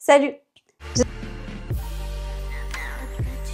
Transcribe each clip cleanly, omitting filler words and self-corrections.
Salut!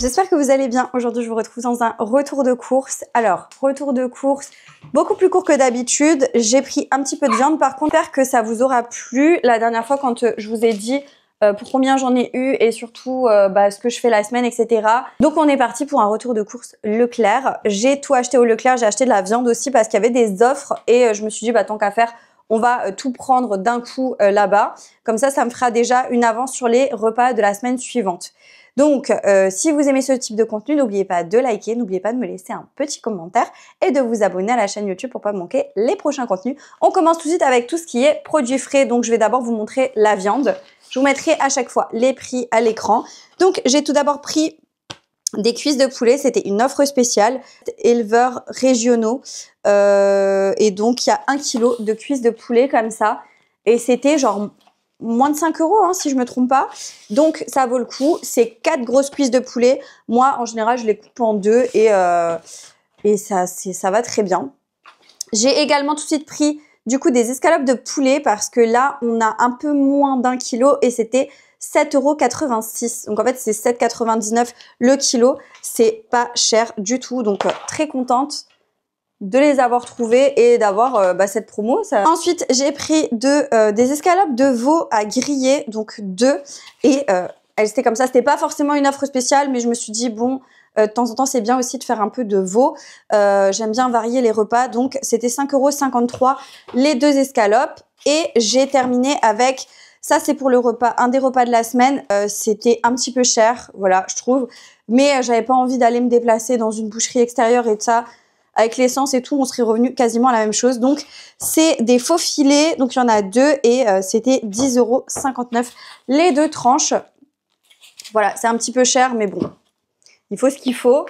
J'espère que vous allez bien. Aujourd'hui, je vous retrouve dans un retour de course. Alors, retour de course beaucoup plus court que d'habitude. J'ai pris un petit peu de viande. Par contre, j'espère que ça vous aura plu la dernière fois quand je vous ai dit pour combien j'en ai eu et surtout ce que je fais la semaine, etc. Donc, on est parti pour un retour de course Leclerc. J'ai tout acheté au Leclerc. J'ai acheté de la viande aussi parce qu'il y avait des offres et je me suis dit, tant qu'à faire, on va tout prendre d'un coup là-bas. Comme ça me fera déjà une avance sur les repas de la semaine suivante. Donc, si vous aimez ce type de contenu, n'oubliez pas de liker, n'oubliez pas de me laisser un petit commentaire et de vous abonner à la chaîne YouTube pour pas manquer les prochains contenus. On commence tout de suite avec tout ce qui est produits frais. Donc, je vais d'abord vous montrer la viande. Je vous mettrai à chaque fois les prix à l'écran. Donc, j'ai tout d'abord pris des cuisses de poulet, c'était une offre spéciale, éleveurs régionaux. Et donc, il y a 1 kg de cuisses de poulet comme ça. Et c'était genre moins de 5 €, hein, si je me trompe pas. Donc, ça vaut le coup. C'est 4 grosses cuisses de poulet. Moi, en général, je les coupe en 2 et ça va très bien. J'ai également tout de suite pris, du coup, des escalopes de poulet parce que là, on a un peu moins d'1 kg et c'était 7,86 €. Donc, en fait, c'est 7,99 € le kilo. C'est pas cher du tout. Donc, très contente de les avoir trouvés et d'avoir cette promo. Ensuite, j'ai pris des escalopes de veau à griller, donc 2. Et elles étaient comme ça. C'était pas forcément une offre spéciale, mais je me suis dit, bon, de temps en temps, c'est bien aussi de faire un peu de veau. J'aime bien varier les repas. Donc, c'était 5,53 € les 2 escalopes. Et j'ai terminé avec... Ça, c'est pour le repas, un des repas de la semaine. C'était un petit peu cher, voilà, je trouve. Mais j'avais pas envie d'aller me déplacer dans une boucherie extérieure et de ça. Avec l'essence et tout, on serait revenu quasiment à la même chose. Donc, c'est des faux filets. Donc, il y en a 2 et c'était 10,59 € les 2 tranches. Voilà, c'est un petit peu cher, mais bon, il faut ce qu'il faut.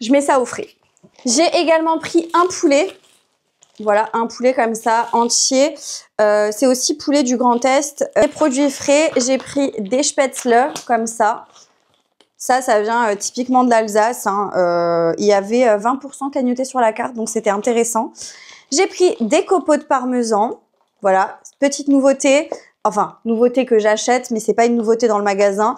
Je mets ça au frais. J'ai également pris un poulet. Voilà, un poulet comme ça, entier. C'est aussi poulet du Grand Est. Les produits frais, j'ai pris des spätzle comme ça. Ça vient typiquement de l'Alsace. Hein. Il y avait 20% cagnoté sur la carte, donc c'était intéressant. J'ai pris des copeaux de parmesan. Voilà, petite nouveauté. Enfin, nouveauté que j'achète, mais c'est pas une nouveauté dans le magasin.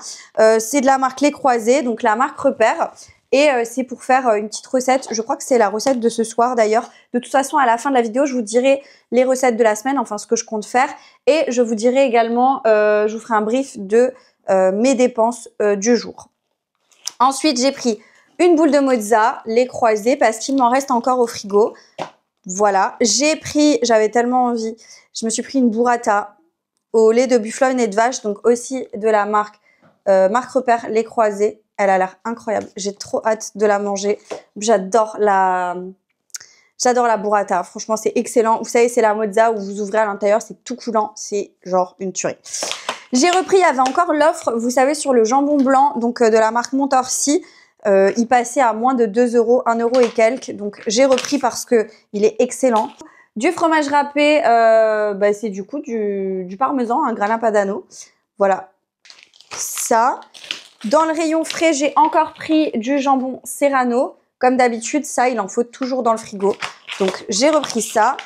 C'est de la marque Les Croisés, donc la marque Repère. Et c'est pour faire une petite recette. Je crois que c'est la recette de ce soir d'ailleurs. De toute façon, à la fin de la vidéo, je vous dirai les recettes de la semaine, enfin ce que je compte faire. Et je vous dirai également, je vous ferai un brief de mes dépenses du jour. Ensuite, j'ai pris une boule de mozza, Les Croisés, parce qu'il m'en reste encore au frigo. Voilà. J'avais tellement envie, je me suis pris une burrata au lait de buffalo et de vache, donc aussi de la marque Repère, Les Croisés. Elle a l'air incroyable. J'ai trop hâte de la manger. J'adore la burrata. Franchement, c'est excellent. Vous savez, c'est la mozza où vous ouvrez à l'intérieur, c'est tout coulant. C'est genre une tuerie. J'ai repris, il y avait encore l'offre, vous savez, sur le jambon blanc, donc de la marque Montorsi. Il passait à moins de 2 €, 1 € et quelques. Donc, j'ai repris parce que il est excellent. Du fromage râpé, c'est du coup du parmesan, un Grana Padano. Voilà. Ça. Dans le rayon frais, j'ai encore pris du jambon Serrano. Comme d'habitude, ça, il en faut toujours dans le frigo. Donc, j'ai repris ça.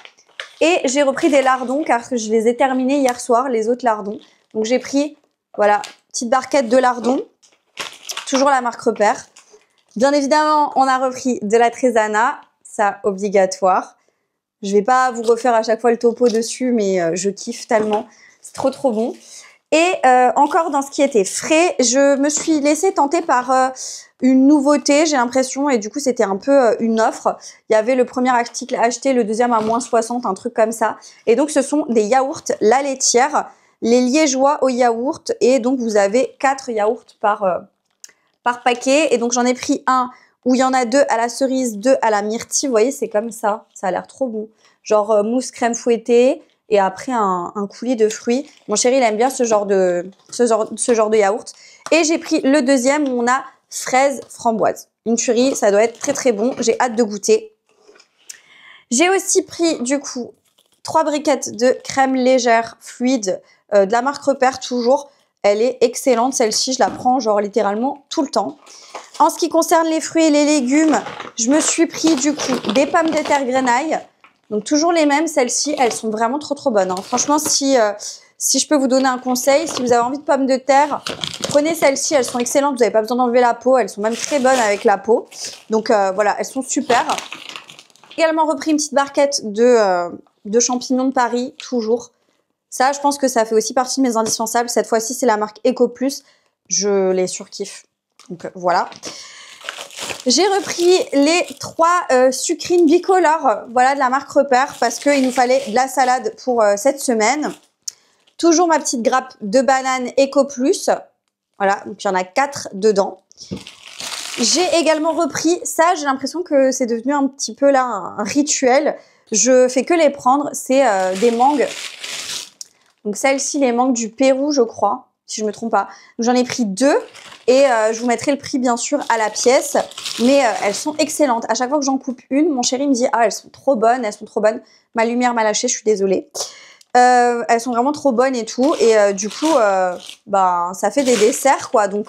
Et j'ai repris des lardons car je les ai terminés hier soir, les autres lardons. Donc, j'ai pris, voilà, petite barquette de lardons. Toujours la marque Repère. Bien évidemment, on a repris de la Trésana. Ça, obligatoire. Je vais pas vous refaire à chaque fois le topo dessus, mais je kiffe tellement. C'est trop, trop bon. Et encore dans ce qui était frais, je me suis laissée tenter par une nouveauté, j'ai l'impression, et du coup c'était un peu une offre. Il y avait le premier article acheté, le deuxième à moins 60, un truc comme ça. Et donc ce sont des yaourts La Laitière, les liégeois au yaourt, et donc vous avez 4 yaourts par paquet. Et donc j'en ai pris un où il y en a 2 à la cerise, 2 à la myrtille. Vous voyez, c'est comme ça, ça a l'air trop bon. Genre mousse crème fouettée. Et après, un coulis de fruits. Mon chéri, il aime bien ce genre de yaourt. Et j'ai pris le deuxième où on a fraise framboise. Une tuerie, ça doit être très très bon. J'ai hâte de goûter. J'ai aussi pris du coup 3 briquettes de crème légère fluide de la marque Repère toujours. Elle est excellente celle-ci, je la prends genre littéralement tout le temps. En ce qui concerne les fruits et les légumes, je me suis pris du coup des pommes de terre grenaille. Donc toujours les mêmes, celles-ci, elles sont vraiment trop trop bonnes. Hein. Franchement, si Si je peux vous donner un conseil, si vous avez envie de pommes de terre, prenez celles-ci, elles sont excellentes, vous n'avez pas besoin d'enlever la peau, elles sont même très bonnes avec la peau. Donc voilà, elles sont super. J'ai également repris une petite barquette de champignons de Paris, toujours. Ça, je pense que ça fait aussi partie de mes indispensables. Cette fois-ci, c'est la marque EcoPlus. Je les surkiffe. Donc voilà. J'ai repris les 3 sucrines bicolores, voilà, de la marque Repère, parce qu'il nous fallait de la salade pour cette semaine. Toujours ma petite grappe de bananes EcoPlus. Voilà, donc il y en a 4 dedans. J'ai également repris ça, j'ai l'impression que c'est devenu un petit peu là un rituel. Je fais que les prendre, c'est des mangues. Donc celles-ci, les mangues du Pérou, je crois, si je me trompe pas. J'en ai pris 2 et je vous mettrai le prix bien sûr à la pièce. Mais elles sont excellentes. À chaque fois que j'en coupe une, mon chéri me dit « Ah, elles sont trop bonnes, elles sont trop bonnes. » Ma lumière m'a lâché, je suis désolée. Elles sont vraiment trop bonnes et tout. Et du coup, bah, ça fait des desserts, quoi. Donc,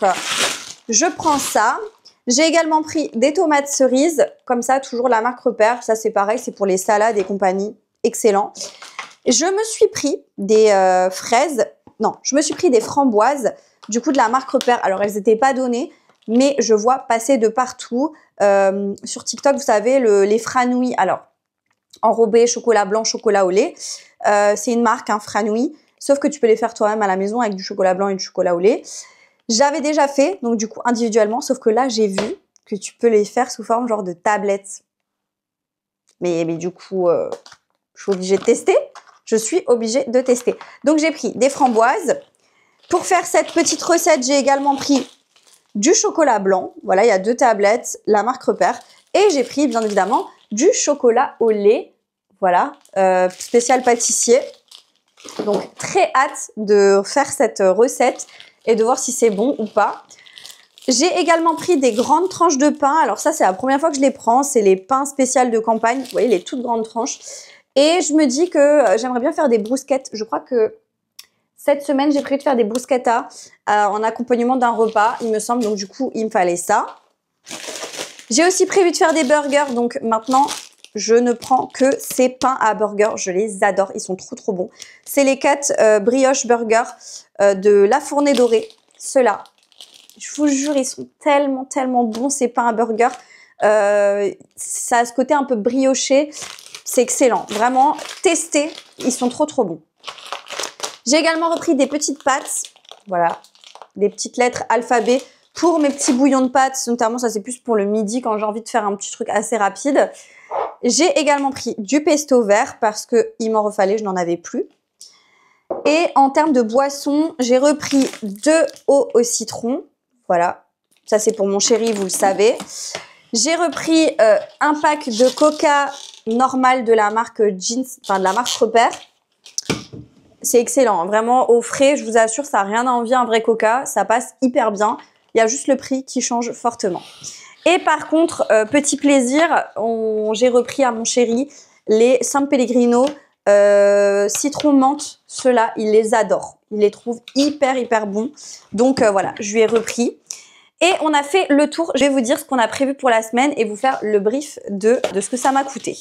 je prends ça. J'ai également pris des tomates cerises. Comme ça, toujours la marque Repère. Ça, c'est pareil, c'est pour les salades et compagnie. Excellent. Je me suis pris des fraises. Non, je me suis pris des framboises. Du coup, de la marque Repère. Alors, elles n'étaient pas données, mais je vois passer de partout. Sur TikTok, vous savez, les franouilles. Alors, enrobé, chocolat blanc, chocolat au lait. C'est une marque, hein, franouilles. Sauf que tu peux les faire toi-même à la maison avec du chocolat blanc et du chocolat au lait. J'avais déjà fait, donc du coup, individuellement. Sauf que là, j'ai vu que tu peux les faire sous forme genre de tablette. Mais du coup, je suis obligée de tester. Je suis obligée de tester. Donc, j'ai pris des framboises. Pour faire cette petite recette, j'ai également pris du chocolat blanc. Voilà, il y a 2 tablettes, la marque Repère. Et j'ai pris, bien évidemment, du chocolat au lait. Voilà, spécial pâtissier. Donc, très hâte de faire cette recette et de voir si c'est bon ou pas. J'ai également pris des grandes tranches de pain. Alors ça, c'est la première fois que je les prends. C'est les pains spéciaux de campagne. Vous voyez, les toutes grandes tranches. Et je me dis que j'aimerais bien faire des bruschettas. Je crois que cette semaine, j'ai prévu de faire des bruschettas en accompagnement d'un repas, il me semble. Donc du coup, il me fallait ça. J'ai aussi prévu de faire des burgers. Donc maintenant, je ne prends que ces pains à burger. Je les adore. Ils sont trop, trop bons. C'est les 4 brioche burgers de La Fournée Dorée. Ceux-là, je vous jure, ils sont tellement, tellement bons, ces pains à burger. Ça a ce côté un peu brioché. C'est excellent. Vraiment, testez. Ils sont trop, trop bons. J'ai également repris des petites pâtes. Voilà, des petites lettres alphabet pour mes petits bouillons de pâtes. Notamment, ça c'est plus pour le midi quand j'ai envie de faire un petit truc assez rapide. J'ai également pris du pesto vert parce qu'il m'en refallait, je n'en avais plus. Et en termes de boissons, j'ai repris 2 eaux au citron. Voilà, ça c'est pour mon chéri, vous le savez. J'ai repris un pack de coca normal de la marque Jeans, enfin de la marque Repère. C'est excellent, vraiment au frais, je vous assure, ça n'a rien à envier un vrai coca, ça passe hyper bien. Il y a juste le prix qui change fortement. Et par contre, petit plaisir, j'ai repris à mon chéri les San Pellegrino citron menthe. Ceux-là, il les adore. Il les trouve hyper, hyper bons. Donc voilà, je lui ai repris. Et on a fait le tour. Je vais vous dire ce qu'on a prévu pour la semaine et vous faire le brief de ce que ça m'a coûté.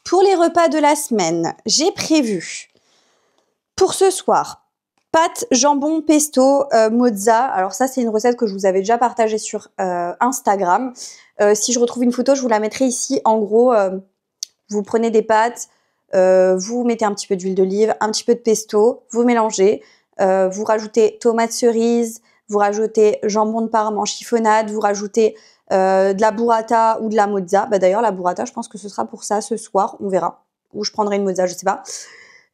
Pour les repas de la semaine, j'ai prévu pour ce soir pâtes, jambon, pesto, mozza. Alors ça, c'est une recette que je vous avais déjà partagée sur Instagram. Si je retrouve une photo, je vous la mettrai ici. En gros, vous prenez des pâtes, vous mettez un petit peu d'huile d'olive, un petit peu de pesto, vous mélangez, vous rajoutez tomates cerises, vous rajoutez jambon de Parme en chiffonnade, vous rajoutez de la burrata ou de la mozza. Bah, d'ailleurs, la burrata, je pense que ce sera pour ça ce soir, on verra. Ou je prendrai une mozza, je sais pas.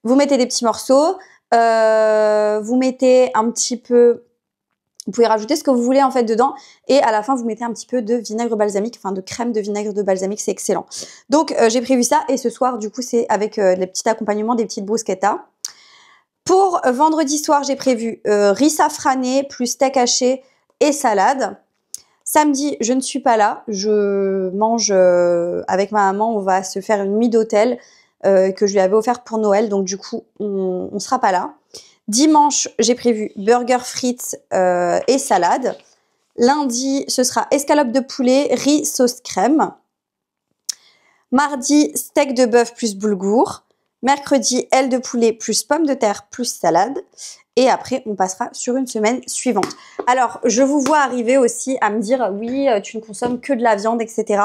Vous mettez des petits morceaux, vous mettez un petit peu, vous pouvez rajouter ce que vous voulez en fait dedans et à la fin vous mettez un petit peu de vinaigre balsamique, enfin de crème de vinaigre de balsamique, c'est excellent. Donc j'ai prévu ça et ce soir du coup c'est avec les petits accompagnements des petites bruschettas. Pour vendredi soir j'ai prévu riz safrané plus steak haché et salade. Samedi je ne suis pas là, je mange avec ma maman, on va se faire une nuit d'hôtel. Que je lui avais offert pour Noël, donc du coup on sera pas là. Dimanche j'ai prévu burger frites et salade. Lundi ce sera escalope de poulet, riz sauce crème. Mardi steak de bœuf plus boulgour. Mercredi, aile de poulet plus pommes de terre plus salade. Et après, on passera sur une semaine suivante. Alors, je vous vois arriver aussi à me dire, oui, tu ne consommes que de la viande, etc.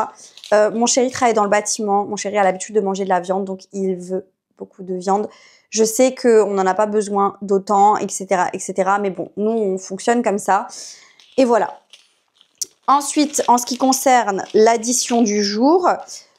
Mon chéri travaille dans le bâtiment. Mon chéri a l'habitude de manger de la viande, donc il veut beaucoup de viande. Je sais qu'on n'en a pas besoin d'autant, etc., etc. Mais bon, nous, on fonctionne comme ça. Et voilà. Ensuite, en ce qui concerne l'addition du jour,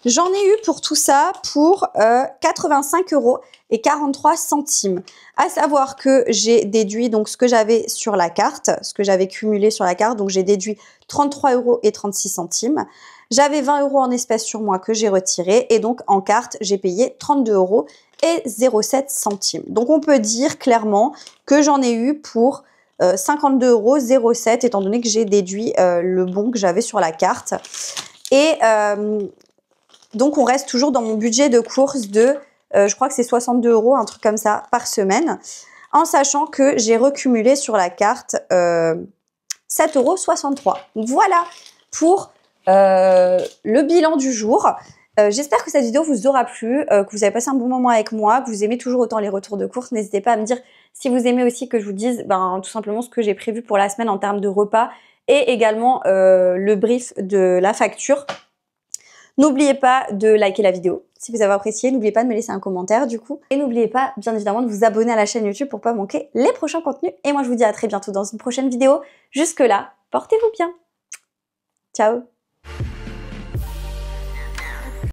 j'en ai eu pour tout ça pour 85,43 €. À savoir que j'ai déduit donc ce que j'avais sur la carte, ce que j'avais cumulé sur la carte. Donc, j'ai déduit 33,36 €. J'avais 20 € en espèces sur moi que j'ai retiré. Et donc, en carte, j'ai payé 32,07 €. Donc, on peut dire clairement que j'en ai eu pour 52,07 € étant donné que j'ai déduit le bon que j'avais sur la carte. Et donc, on reste toujours dans mon budget de course de, je crois que c'est 62 €, un truc comme ça, par semaine. En sachant que j'ai recumulé sur la carte 7,63 €. Donc, voilà pour le bilan du jour. J'espère que cette vidéo vous aura plu, que vous avez passé un bon moment avec moi, que vous aimez toujours autant les retours de course. N'hésitez pas à me dire si vous aimez aussi que je vous dise tout simplement ce que j'ai prévu pour la semaine en termes de repas et également le brief de la facture. N'oubliez pas de liker la vidéo si vous avez apprécié. N'oubliez pas de me laisser un commentaire du coup. Et n'oubliez pas bien évidemment de vous abonner à la chaîne YouTube pour pas manquer les prochains contenus. Et moi je vous dis à très bientôt dans une prochaine vidéo. Jusque là, portez-vous bien. Ciao.